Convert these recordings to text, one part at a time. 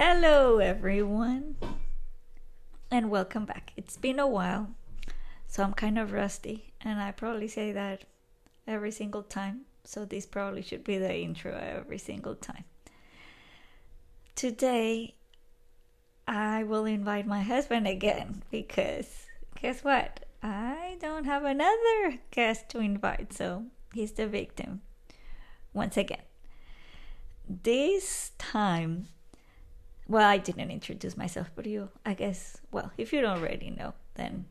Hello, everyone, and welcome back. It's been a while, so I'm kind of rusty, and I probably say that every single time, so this probably should be the intro every single time. Today, I will invite my husband again because guess what? I don't have another guest to invite, so he's the victim once again. This time, well, I didn't introduce myself, but I guess, if you don't already know, then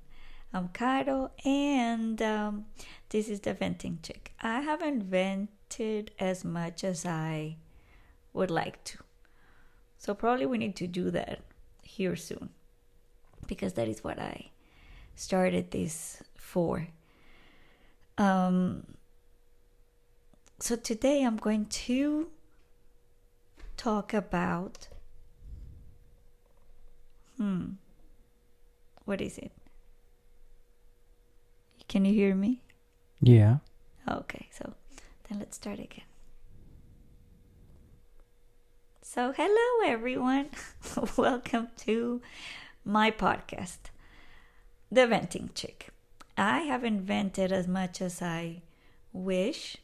I'm Caro, and this is the venting chick. I haven't vented as much as I would like to. So probably we need to do that here soon, because that is what I started this for. So today I'm going to talk about what is it? Can you hear me? Yeah. Okay, so then let's start again. So hello everyone. Welcome to my podcast, The Venting Chick. I haven't vented as much as I wish,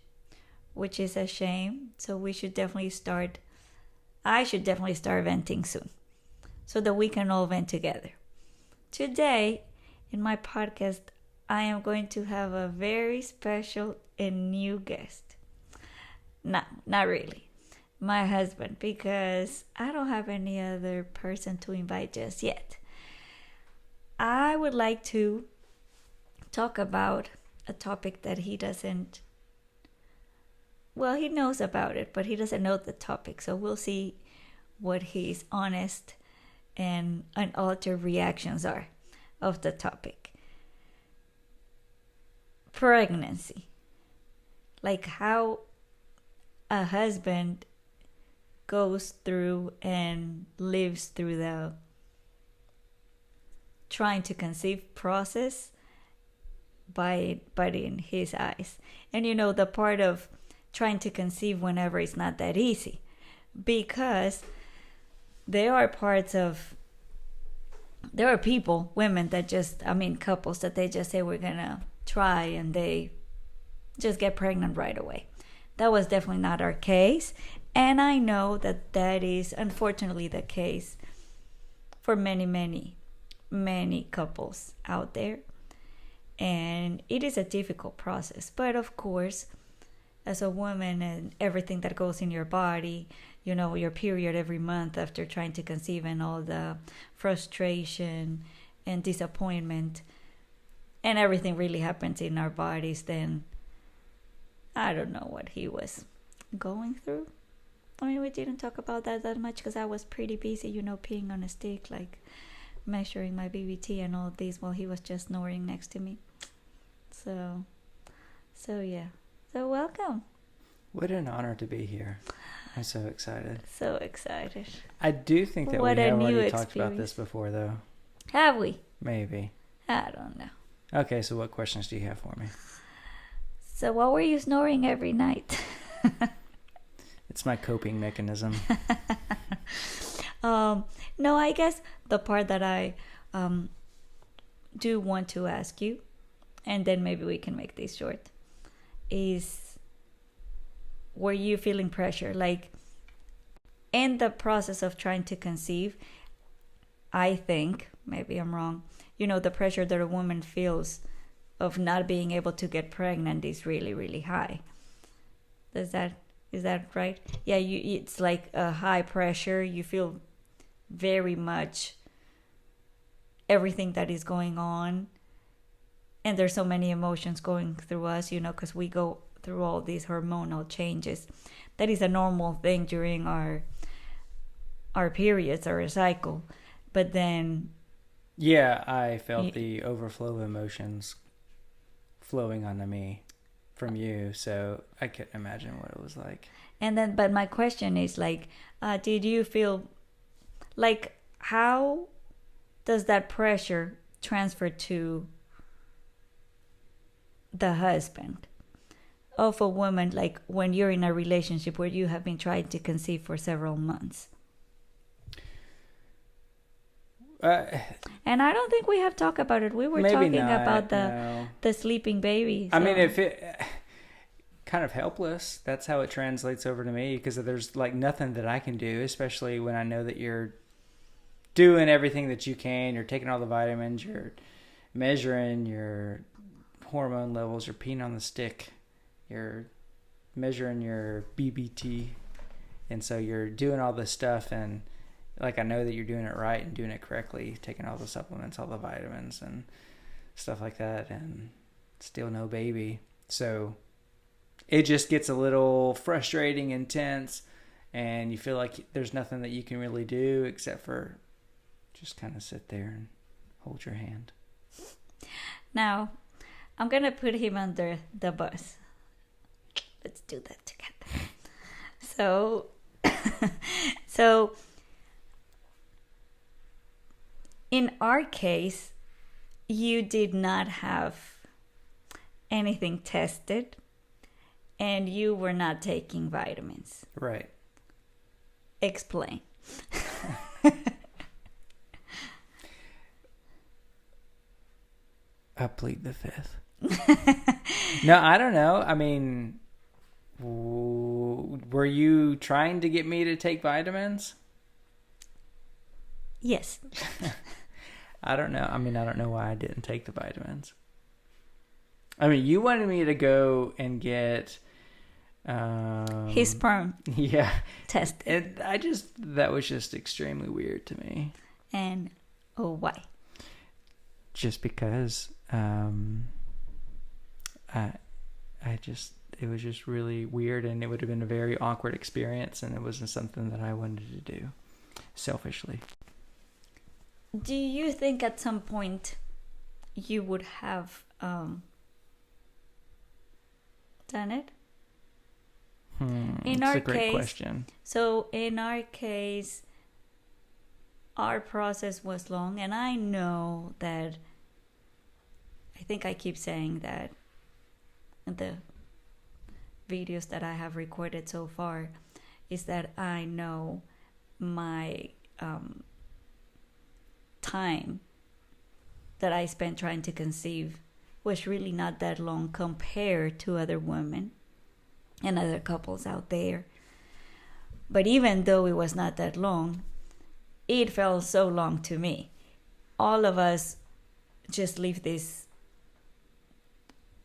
which is a shame. So I should definitely start venting soon, so that we can all vent together. Today, in my podcast, I am going to have a very special and new guest. No, not really. My husband, because I don't have any other person to invite just yet. I would like to talk about a topic that he doesn't, he knows about it, but he doesn't know the topic. So we'll see what his honest and unaltered reactions are of the topic. Pregnancy. Like how a husband goes through and lives through the trying to conceive process but in his eyes. And the part of trying to conceive whenever it's not that easy, because there are people, women that couples that they just say we're gonna try and they just get pregnant right away. That was definitely not our case, and I know that is unfortunately the case for many, many, many couples out there, and it is a difficult process. But of course, as a woman and everything that goes in your body, your period every month after trying to conceive and all the frustration and disappointment and everything really happens in our bodies, then I don't know what he was going through. We didn't talk about that much because I was pretty busy, peeing on a stick, like measuring my BBT and all this while he was just snoring next to me. So yeah. So welcome. What an honor to be here. I'm so excited. So excited. I do think that we have already talked about this before, though. Have we? Maybe. I don't know. Okay, so what questions do you have for me? So what were you snoring every night? It's my coping mechanism. No, I guess the part that I do want to ask you, and then maybe we can make this short, is, were you feeling pressure? Like, in the process of trying to conceive, I think, maybe I'm wrong, the pressure that a woman feels of not being able to get pregnant is really, really high. Is that right? Yeah, it's like a high pressure. You feel very much everything that is going on. And there's so many emotions going through us, because we go through all these hormonal changes. That is a normal thing during our periods, our cycle. But then... Yeah, I felt the overflow of emotions flowing onto me from you, so I couldn't imagine what it was like. And then, but my question is did you feel like, how does that pressure transfer to the husband of a woman, like when you're in a relationship where you have been trying to conceive for several months? And I don't think we have talked about it. We were talking about the sleeping baby. So. I mean, if it kind of helpless, that's how it translates over to me, because there's like nothing that I can do, especially when I know that you're doing everything that you can. You're taking all the vitamins, you're measuring your hormone levels, you're peeing on the stick, you're measuring your BBT, and so you're doing all this stuff, and like I know that you're doing it right and doing it correctly, taking all the supplements, all the vitamins and stuff like that, and still no baby. So it just gets a little frustrating, intense, and you feel like there's nothing that you can really do except for just kind of sit there and hold your hand. Now, I'm going to put him under the bus. Let's do that together. So in our case, you did not have anything tested and you were not taking vitamins. Right. Explain. I plead the fifth. No, I don't know. I mean, were you trying to get me to take vitamins? Yes. I don't know. I mean, I don't know why I didn't take the vitamins. I mean, you wanted me to go and get his sperm. Yeah. Tested. And that was just extremely weird to me. And why? Just because it was just really weird, and it would have been a very awkward experience, and it wasn't something that I wanted to do selfishly. Do you think at some point you would have done it? That's a great question. So in our case, our process was long, and I know that I think I keep saying that the videos that I have recorded so far is that I know my time that I spent trying to conceive was really not that long compared to other women and other couples out there. But even though it was not that long, it felt so long to me. All of us just live this.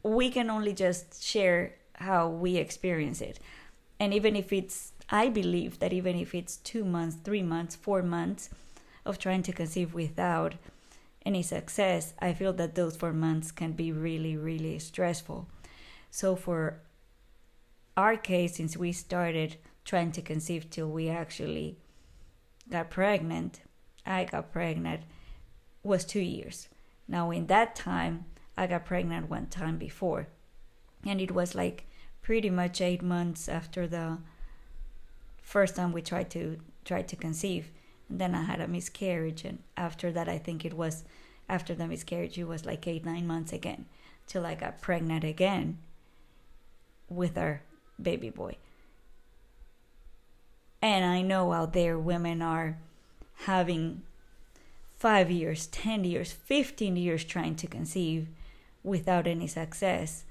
We can only just share how we experience it. And even if I believe that even if it's 2 months, 3 months, 4 months of trying to conceive without any success, I feel that those 4 months can be really, really stressful. So for our case, since we started trying to conceive till we actually got pregnant, I got pregnant, was 2 years. Now in that time, I got pregnant one time before, and it was like pretty much 8 months after the first time we tried to conceive. And then I had a miscarriage, and after that, I think it was after the miscarriage, it was like 8-9 months again till I got pregnant again with our baby boy. And I know out there women are having 5 years, 10 years, 15 years trying to conceive without any success.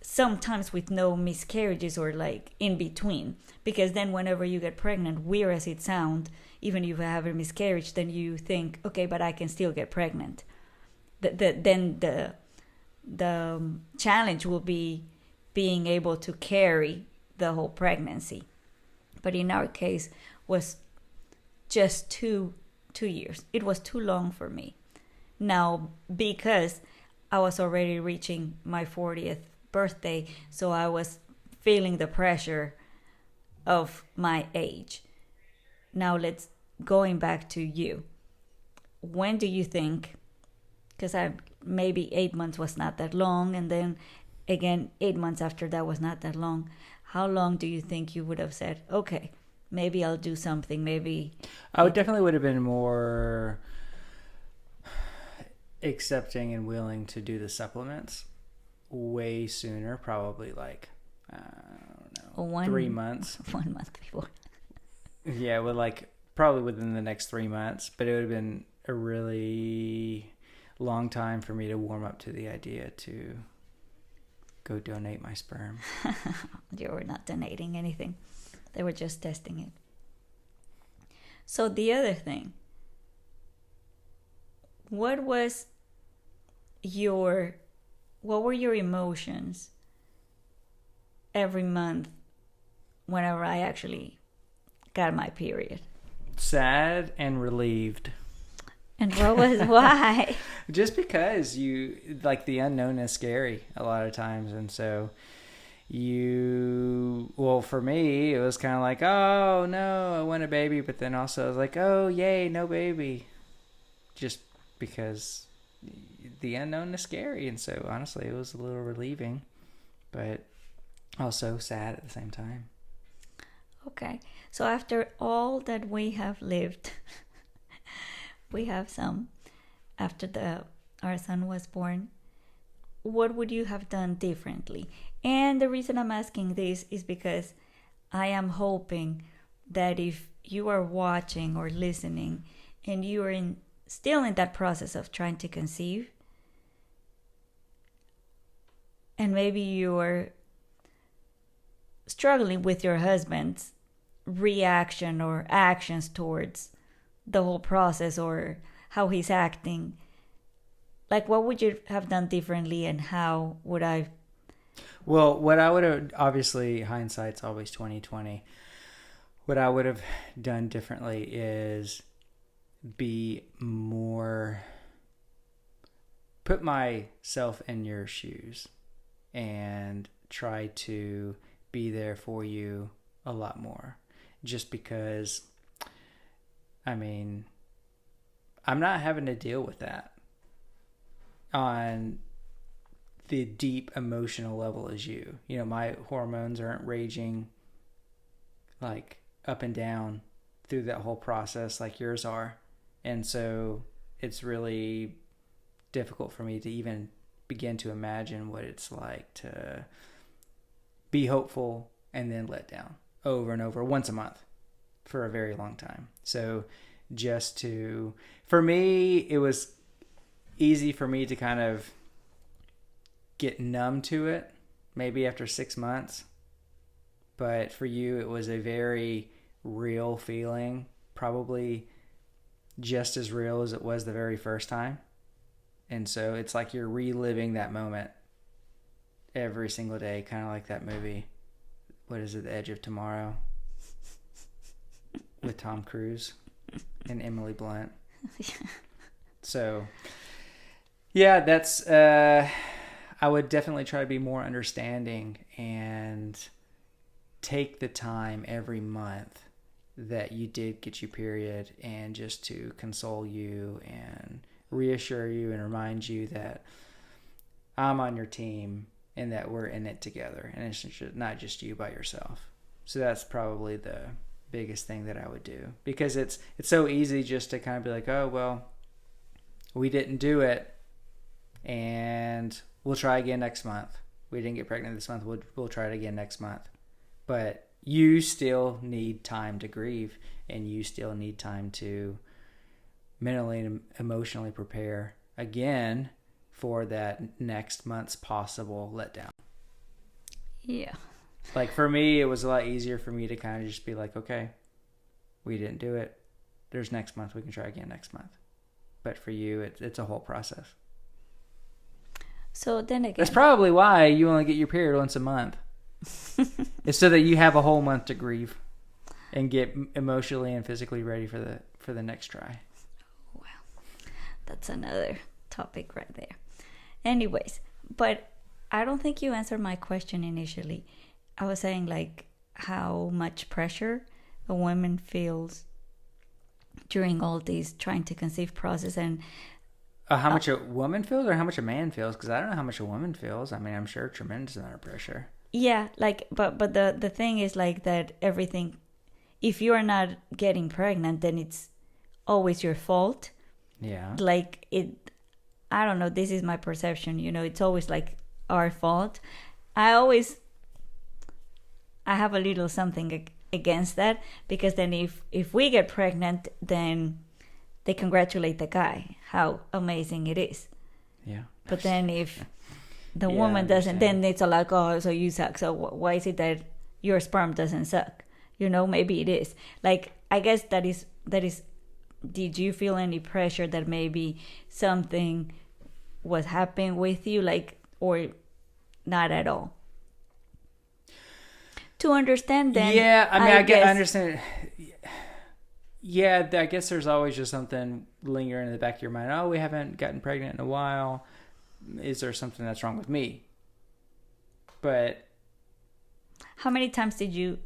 Sometimes with no miscarriages or like in between. Because then whenever you get pregnant, weird as it sounds, even if you have a miscarriage, then you think, okay, but I can still get pregnant. Then the challenge will be being able to carry the whole pregnancy. But in our case, was just two years. It was too long for me. Now, because I was already reaching my 40th birthday, so I was feeling the pressure of my age. Now going back to you. When do you think, because maybe 8 months was not that long, and then again 8 months after that was not that long. How long do you think you would have said, okay, maybe I'll do something, maybe... I definitely would have been more accepting and willing to do the supplements way sooner, probably like, I don't know, 3 months. 1 month before. Yeah, well, like probably within the next 3 months, but it would have been a really long time for me to warm up to the idea to go donate my sperm. You were not donating anything. They were just testing it. So the other thing, what were your emotions every month whenever I actually got my period? Sad and relieved. And what was why? Just because the unknown is scary a lot of times. And so for me, it was kind of like, oh no, I want a baby. But then also I was like, oh yay, no baby. Just because the unknown is scary. And so honestly, it was a little relieving, but also sad at the same time. Okay. So after all that we have lived, we have some after our son was born, what would you have done differently? And the reason I'm asking this is because I am hoping that if you are watching or listening and you are still in that process of trying to conceive, and maybe you are struggling with your husband's reaction or actions towards the whole process or how he's acting, like what would you have done differently and how would I? Well, what I would have, obviously hindsight's always 20/20. What I would have done differently is put myself in your shoes and try to be there for you a lot more. Just because, I mean, I'm not having to deal with that on the deep emotional level as you. You know, my hormones aren't raging like up and down through that whole process like yours are. And so it's really difficult for me to even begin to imagine what it's like to be hopeful and then let down over and over once a month for a very long time. So for me, it was easy for me to kind of get numb to it maybe after 6 months. But for you, it was a very real feeling, probably just as real as it was the very first time. And so it's like you're reliving that moment every single day, kind of like that movie. What is it? The Edge of Tomorrow with Tom Cruise and Emily Blunt. So, yeah, that's, I would definitely try to be more understanding and take the time every month that you did get your period and just to console you and reassure you and remind you that I'm on your team and that we're in it together and it's not just you by yourself. So that's probably the biggest thing that I would do, because it's so easy just to kind of be like, oh, well, we didn't do it and we'll try again next month. We didn't get pregnant this month. We'll try it again next month. But you still need time to grieve, and you still need time to mentally and emotionally prepare again for that next month's possible letdown. Yeah. Like for me, it was a lot easier for me to kind of just be like, okay, we didn't do it. There's next month. We can try again next month. But for you, it's a whole process. So then again, that's probably why you only get your period once a month. It's so that you have a whole month to grieve and get emotionally and physically ready for the next try. Wow, that's another topic right there. Anyways, but I don't think you answered my question initially. I was saying like how much pressure a woman feels during all these trying to conceive process, and how much a woman feels or how much a man feels, because I don't know how much a woman feels. I mean, I'm sure a tremendous amount of pressure. Yeah, like but the thing is like that everything, if you are not getting pregnant, then it's always your fault. Yeah. Like I don't know, this is my perception, you know, it's always like our fault. I have a little something against that, because then if we get pregnant, then they congratulate the guy, how amazing it is. Yeah. But then if the Yeah, I woman doesn't, understand. then it's like, oh, so you suck. So why is it that your sperm doesn't suck? Maybe it is. Like, I guess that is. Did you feel any pressure that maybe something was happening with you, like, or not at all? To understand that. Yeah, I mean, I guess, understand. Yeah, I guess there's always just something lingering in the back of your mind. Oh, we haven't gotten pregnant in a while. Is there something that's wrong with me? But how many times did you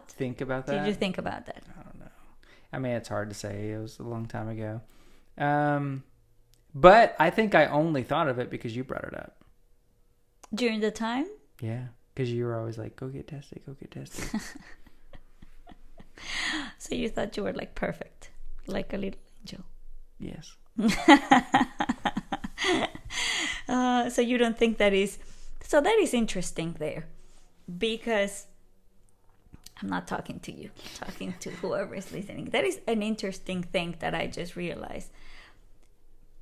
think about that? Did you think about that? I don't know. I mean, it's hard to say. It was a long time ago. But I think I only thought of it because you brought it up. During the time? Yeah, because you were always like, go get tested, go get tested. So you thought you were like perfect, like a little angel. Yes. So you don't think that is... So that is interesting there. Because... I'm not talking to you. I'm talking to whoever is listening. That is an interesting thing that I just realized.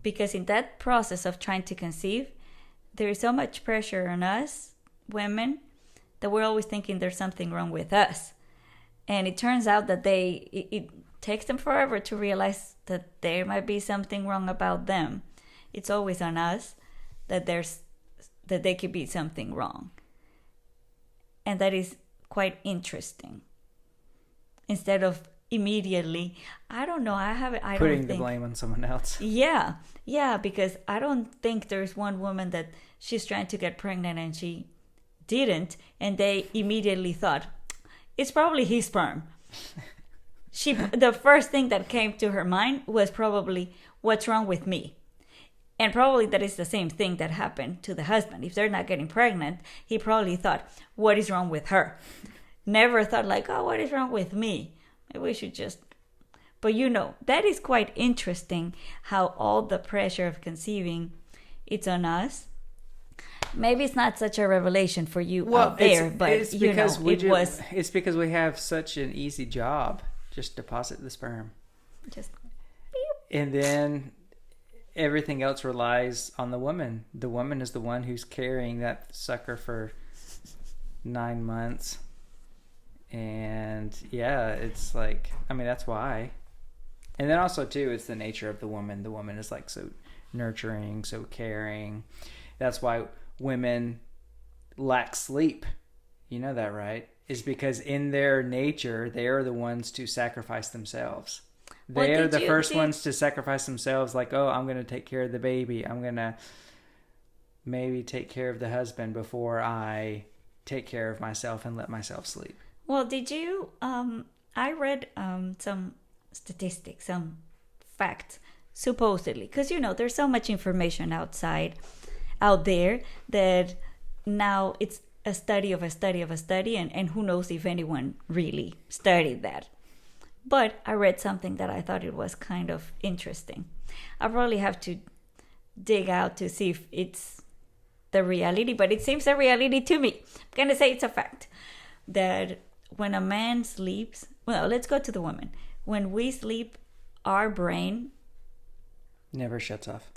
Because in that process of trying to conceive, there is so much pressure on us, women, that we're always thinking there's something wrong with us. And it turns out that it takes them forever to realize that there might be something wrong about them. It's always on us that there could be something wrong. And that is quite interesting. Instead of immediately, I don't know, putting the blame on someone else. Yeah, because I don't think there's one woman that she's trying to get pregnant and she didn't, and they immediately thought, it's probably his sperm. The first thing that came to her mind was probably, what's wrong with me? And probably that is the same thing that happened to the husband. If they're not getting pregnant, he probably thought, what is wrong with her? Never thought like, oh, what is wrong with me? Maybe we should just... But that is quite interesting how all the pressure of conceiving, it's on us. Maybe it's not such a revelation for you out there, but it's because it's because we have such an easy job. Just deposit the sperm. Just... And then... everything else relies on the woman. The woman is the one who's carrying that sucker for 9 months. And yeah, it's like, I mean, that's why. And then also too, it's the nature of the woman. The woman is like so nurturing, so caring. That's why women lack sleep. You know that, right? Is because in their nature, they are the ones to sacrifice themselves. They are the first ones to sacrifice themselves, like, oh, I'm going to take care of the baby. I'm going to maybe take care of the husband before I take care of myself and let myself sleep. Well, did you... I read some statistics, some facts, supposedly. Because, there's so much information out there that now it's a study of a study of a study, and who knows if anyone really studied that. But I read something that I thought it was kind of interesting. I probably have to dig out to see if it's the reality, but it seems a reality to me. I'm going to say it's a fact that when a man sleeps, well, let's go to the woman. When we sleep, our brain never shuts off.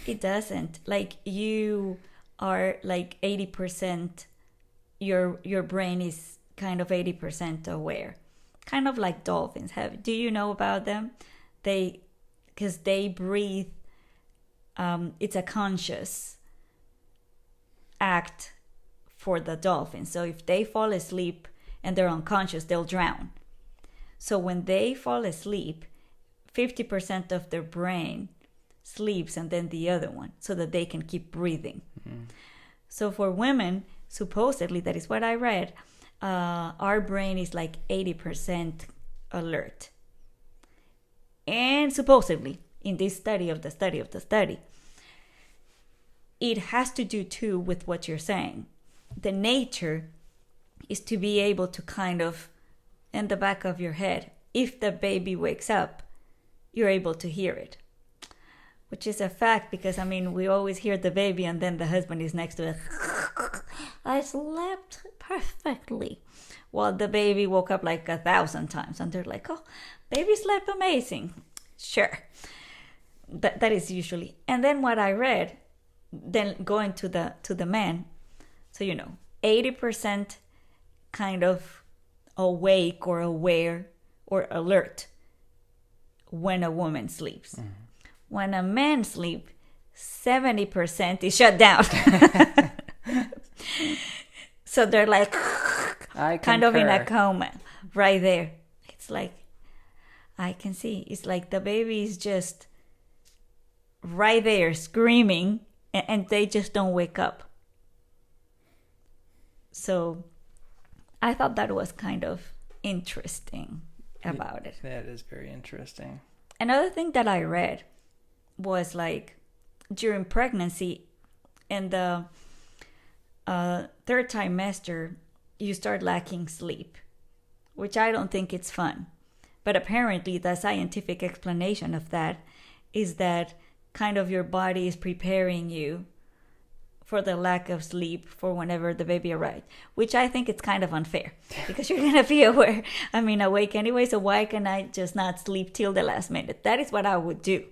It doesn't. Like, you are like 80%, your brain is kind of 80% aware. Kind of like dolphins. Do you know about them? Because they breathe. It's a conscious act for the dolphins. So if they fall asleep and they're unconscious, they'll drown. So when they fall asleep, 50% of their brain sleeps and then the other one, so that they can keep breathing. Mm-hmm. So for women, supposedly, that is what I read, our brain is like 80% alert. And supposedly, in this study of the study, it has to do too with what you're saying. The nature is to be able to kind of, in the back of your head, if the baby wakes up, you're able to hear it. Which is a fact, because, I mean, we always hear the baby and then the husband is next to it. I slept perfectly. Well, the baby woke up like 1,000 times, and they're like, "Oh, baby slept amazing." Sure, that is usually. And then what I read, then going to the men, so 80% kind of awake or aware or alert when a woman sleeps. Mm-hmm. When a man sleeps, 70% is shut down. So they're like kind of in a coma right there. It's like, I can see. It's like the baby is just right there screaming and they just don't wake up. So I thought that was kind of interesting about it. That is very interesting. Another thing that I read was like during pregnancy in the third trimester, you start lacking sleep, which I don't think it's fun. But apparently the scientific explanation of that is that kind of your body is preparing you for the lack of sleep for whenever the baby arrives, which I think it's kind of unfair because you're going to be awake anyway. So why can I just not sleep till the last minute? That is what I would do,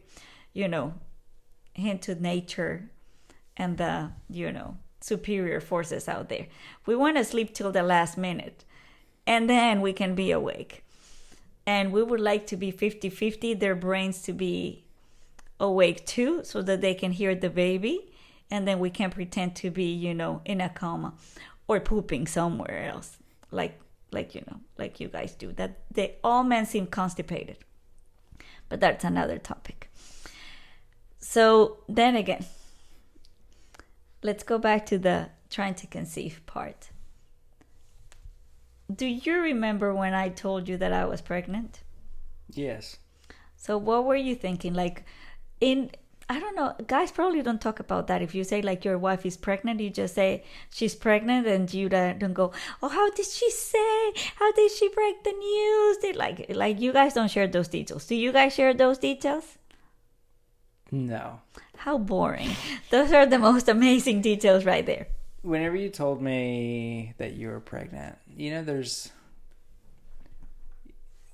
hint to nature and the, superior forces out there. We want to sleep till the last minute and then we can be awake. And we would like to be 50-50, their brains to be awake too, so that they can hear the baby. And then we can pretend to be, in a coma or pooping somewhere else, like you guys do. That all men seem constipated, but that's another topic. So then again, let's go back to the trying to conceive part. Do you remember when I told you that I was pregnant? Yes. So what were you thinking? Like I don't know, guys probably don't talk about that. If you say like your wife is pregnant, you just say she's pregnant and you don't go, oh, how did she say? How did she break the news? Like you guys don't share those details. Do you guys share those details? No. How boring. Those are the most amazing details right there. Whenever you told me that you were pregnant, there's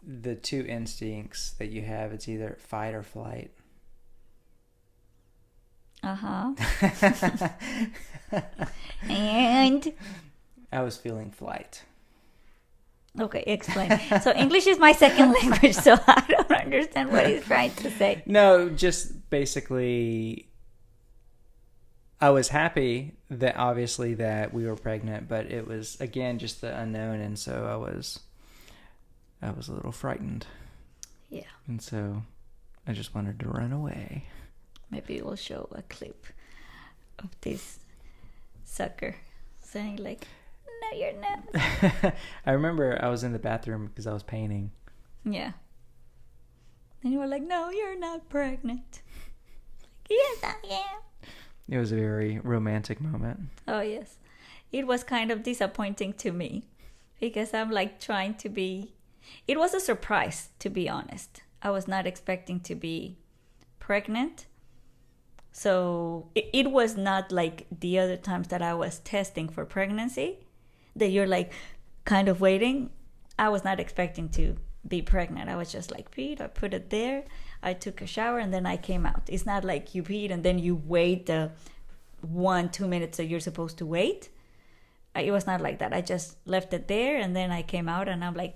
the two instincts that you have. It's either fight or flight. Uh-huh. And? I was feeling flight. Okay, explain. So English is my second language, so I don't understand what he's trying to say. No, just basically, I was happy that obviously that we were pregnant, but it was, again, just the unknown, and so I was a little frightened. Yeah. And so I just wanted to run away. Maybe we'll show a clip of this sucker saying like, no, you're not. I remember I was in the bathroom because I was painting. Yeah. And you were like, no, you're not pregnant. Like, yes, I am. It was a very romantic moment. Oh, yes. It was kind of disappointing to me because I'm like trying to be... It was a surprise, to be honest. I was not expecting to be pregnant. So it was not like the other times that I was testing for pregnancy, that you're like kind of waiting. I was not expecting to be pregnant. I was just like peed, I put it there, I took a shower, and then I came out. It's not like you peed and then you wait the 1-2 minutes that you're supposed to wait. It was not like that. I just left it there and then I came out and I'm like,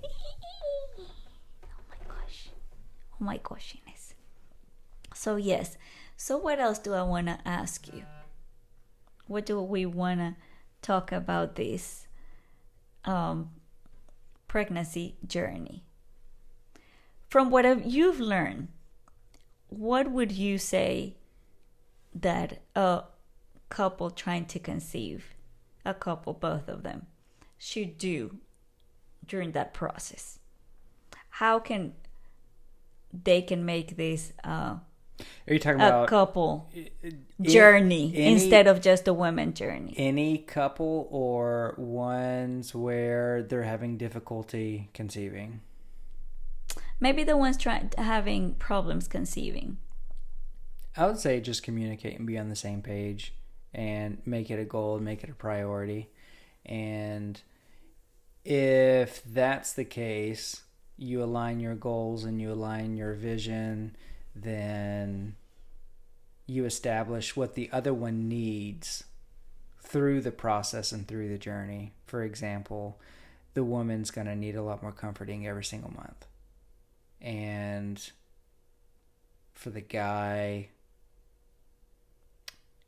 oh my goshiness. So yes. So what else do I want to ask you? What do we want to talk about this pregnancy journey? From what you've learned, what would you say that a couple trying to conceive, a couple, both of them, should do during that process? How can they can make this... Are you talking about a couple journey instead of just a women journey? Any couple or ones where they're having difficulty conceiving? Maybe the ones having problems conceiving. I would say just communicate and be on the same page and make it a goal, make it a priority. And if that's the case, you align your goals and you align your vision, then you establish what the other one needs through the process and through the journey. For example, the woman's going to need a lot more comforting every single month. And for the guy,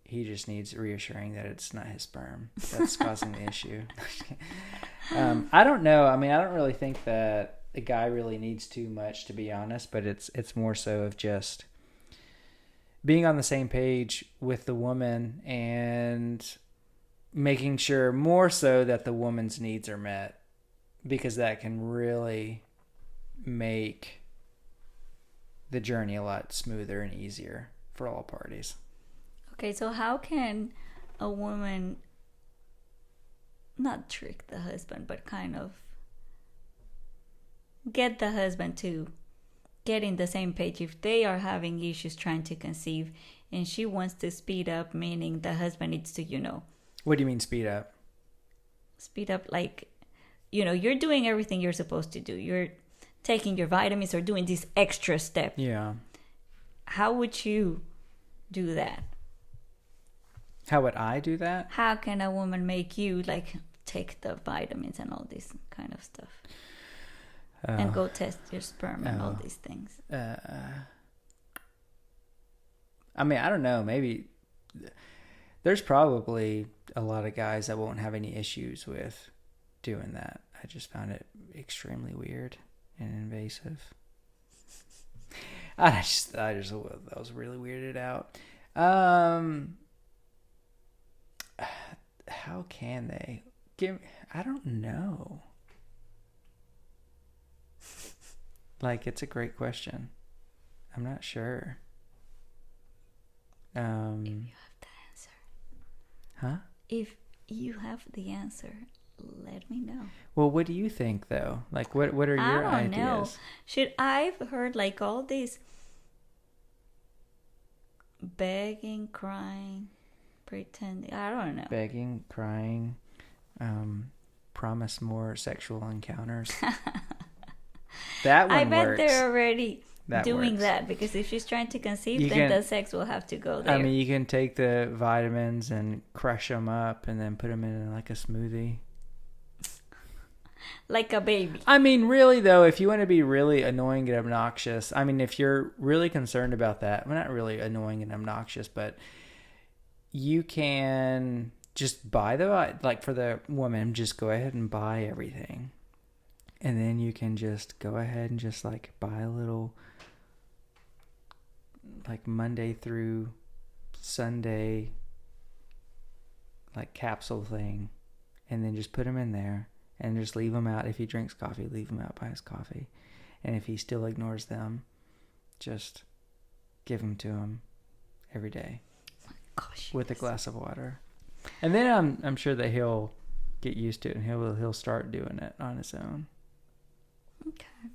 he just needs reassuring that it's not his sperm that's causing the issue. I don't know. I mean, I don't really think that the guy really needs too much, to be honest, but it's more so of just being on the same page with the woman and making sure more so that the woman's needs are met, because that can really make the journey a lot smoother and easier for all parties. Okay, so how can a woman not trick the husband, but kind of get the husband to get in the same page if they are having issues trying to conceive and she wants to speed up, meaning the husband needs to, What do you mean speed up? Speed up, like, you're doing everything you're supposed to do. You're taking your vitamins or doing this extra step. Yeah. How would you do that? How would I do that? How can a woman make you, like, take the vitamins and all this kind of stuff? And go test your sperm and all these things. I mean, I don't know. Maybe there's probably a lot of guys that won't have any issues with doing that. I just found it extremely weird and invasive. I was really weirded out. How can they I don't know. Like, it's a great question. I'm not sure. If you have the answer. Huh? If you have the answer, let me know. Well, what do you think, though? Like, what are your ideas? I don't know. I've heard, like, all these begging, crying, pretending. I don't know. Begging, crying, promise more sexual encounters. That one I bet works. they're already doing works. that, because if she's trying to conceive, then the sex will have to go there. I mean, you can take the vitamins and crush them up and then put them in like a smoothie. Like a baby. I mean, really, though, if you want to be really annoying and obnoxious, I mean, if you're really concerned about that, well, not really annoying and obnoxious, but you can just buy like for the woman, just go ahead and buy everything. And then you can just go ahead and just like buy a little, like Monday through Sunday, like capsule thing. And then just put them in there and just leave them out. If he drinks coffee, leave him out by his coffee. And if he still ignores them, just give them to him every day. Oh my gosh, with a glass of water. And then I'm sure that he'll get used to it and he'll start doing it on his own. Okay.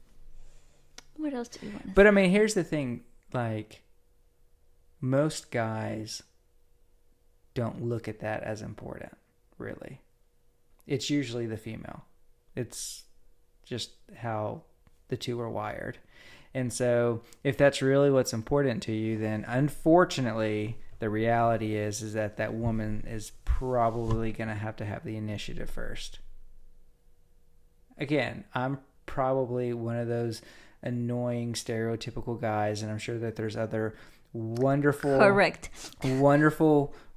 What else do you want to say? But I mean, here's the thing, like, most guys don't look at that as important, really. It's usually the female. It's just how the two are wired. And so if that's really what's important to you, then unfortunately the reality is that woman is probably going to have the initiative first. Again, I'm probably one of those annoying stereotypical guys, and I'm sure that there's other wonderful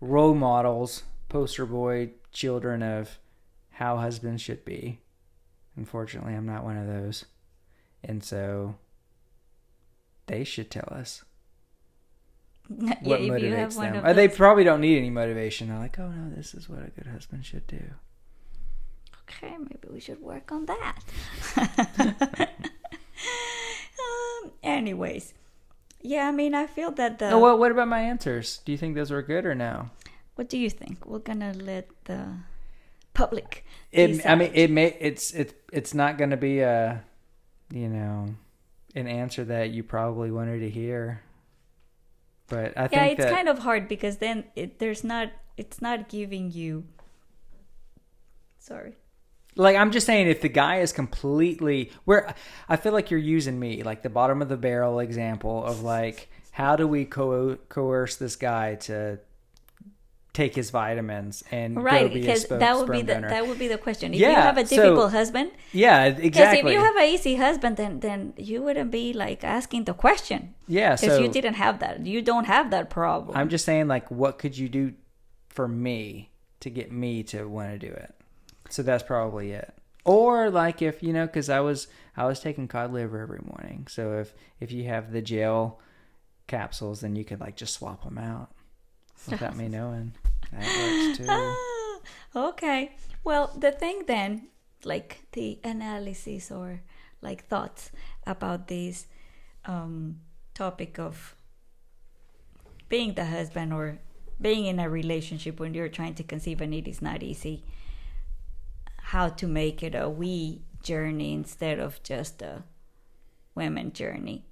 role models, poster boy children of how husbands should be. Unfortunately, I'm not one of those, and so they should tell us what motivates them. They probably don't need any motivation. They're like, oh no, this is what a good husband should do. Okay, maybe we should work on that. Anyways, yeah, I mean, I feel that the... Oh, what about my answers? Do you think those were good or no? What do you think? We're gonna let the public decide. I mean, it's not gonna be an answer that you probably wanted to hear. But I think it's kind of hard, because then it's not giving you... Sorry. Like, I'm just saying, if the guy is completely where I feel like you're using me, like the bottom of the barrel example of like, how do we coerce this guy to take his vitamins and Right, go be a because sperm donor? that would be the question. If Yeah, you have a difficult husband, yeah, because exactly. if you have an easy husband, then you wouldn't be like asking the question. Yeah, Because so you didn't have that. You don't have that problem. I'm just saying, like, what could you do for me to get me to want to do it? So that's probably it. Or like if, you know, because I was taking cod liver every morning. So if you have the gel capsules, then you could like just swap them out without me knowing. That works too. Okay. Well, the thing then, like the analysis or like thoughts about this topic of being the husband or being in a relationship when you're trying to conceive, and it is not easy. How to make it a we journey instead of just a women journey.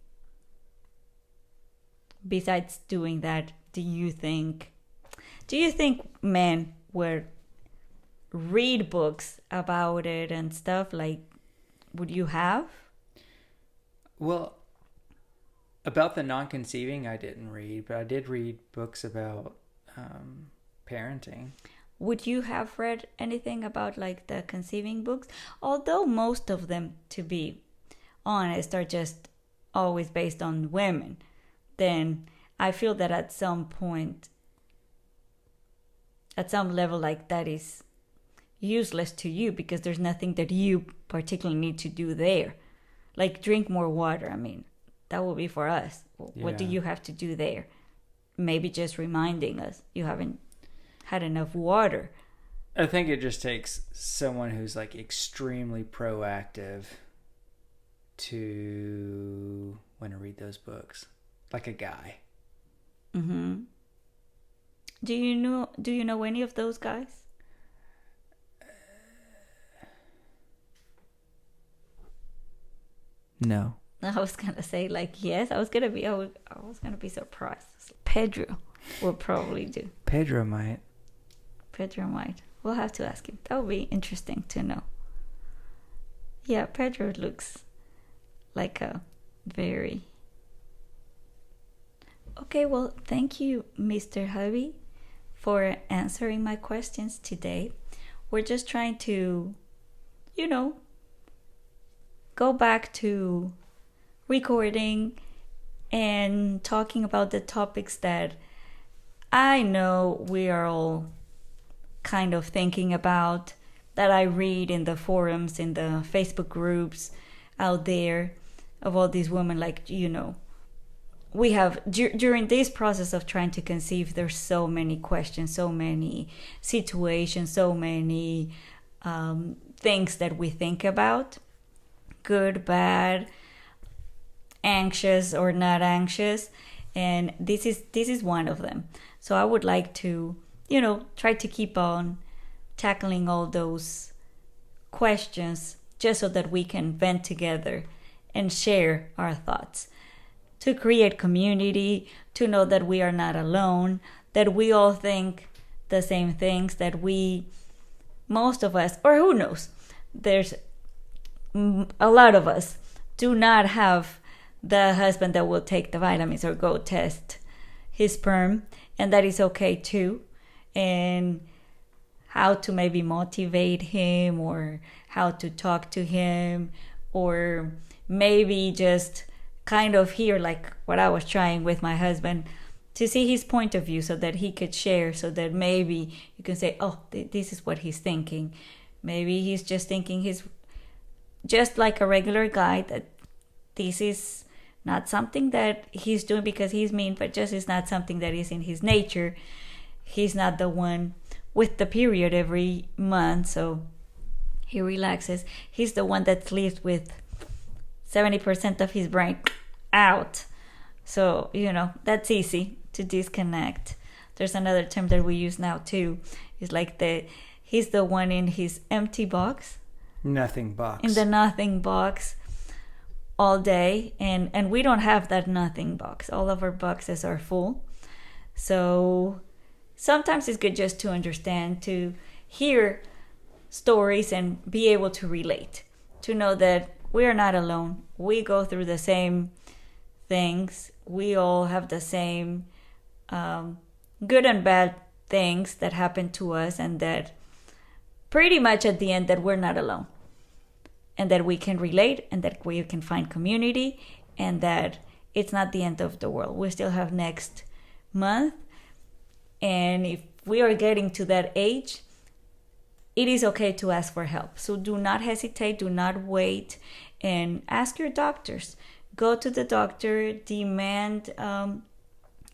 Besides doing that, do you think men would read books about it and stuff? Like, would you have? Well, about the non-conceiving, I didn't read, but I did read books about parenting. Would you have read anything about like the conceiving books? Although most of them, to be honest, are just always based on women, then I feel that at some point, at some level, like that is useless to you because there's nothing that you particularly need to do there. Like drink more water. I mean, that will be for us. What do you have to do there? Maybe just reminding us you haven't had enough water. I think it just takes someone who's like extremely proactive to want to read those books, like a guy. Mm-hmm. Do you know any of those guys? No. I was gonna say like yes. I was gonna be surprised. Pedro will probably do. Pedro might. We'll have to ask him. That would be interesting to know. Yeah, Pedro looks like a very... Okay, well, thank you, Mr. Hubby, for answering my questions today. We're just trying to, go back to recording and talking about the topics that I know we are all kind of thinking about, that I read in the forums, in the Facebook groups out there of all these women. Like, we have during this process of trying to conceive, there's so many questions, so many situations, so many things that we think about, good, bad, anxious or not anxious, and this is one of them. So I would like to try to keep on tackling all those questions just so that we can vent together and share our thoughts, to create community, to know that we are not alone, that we all think the same things, that most of us, or who knows, there's a lot of us do not have the husband that will take the vitamins or go test his sperm, and that is okay too. And how to maybe motivate him, or how to talk to him, or maybe just kind of hear, like what I was trying with my husband, to see his point of view so that he could share, so that maybe you can say, oh, this is what he's thinking. Maybe he's just thinking he's just like a regular guy, that this is not something that he's doing because he's mean, but just is not something that is in his nature. He's not the one with the period every month, so he relaxes. He's the one that sleeps with 70% of his brain out. So, that's easy to disconnect. There's another term that we use now too. It's like he's the one in his empty box. Nothing box. In the nothing box all day. And we don't have that nothing box. All of our boxes are full. So sometimes it's good just to understand, to hear stories and be able to relate, to know that we are not alone. We go through the same things. We all have the same good and bad things that happen to us, and that pretty much at the end that we're not alone, and that we can relate, and that we can find community, and that it's not the end of the world. We still have next month, and if we are getting to that age, it is okay to ask for help. So do not hesitate, do not wait, and ask your doctors. Go to the doctor, demand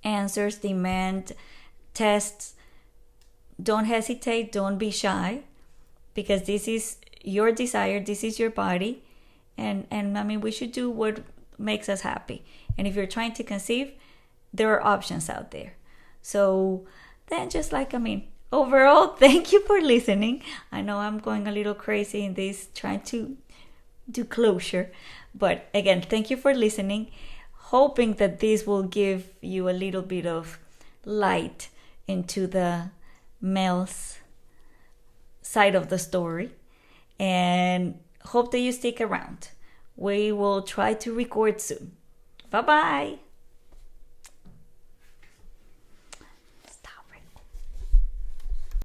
answers, demand tests. Don't hesitate, don't be shy, because this is your desire, this is your body, and I mean, we should do what makes us happy. And if you're trying to conceive, there are options out there. So then, just like, I mean, overall, thank you for listening. I know I'm going a little crazy in this, trying to do closure, but again, thank you for listening, hoping that this will give you a little bit of light into the male's side of the story, and hope that you stick around. We will try to record soon. Bye-bye.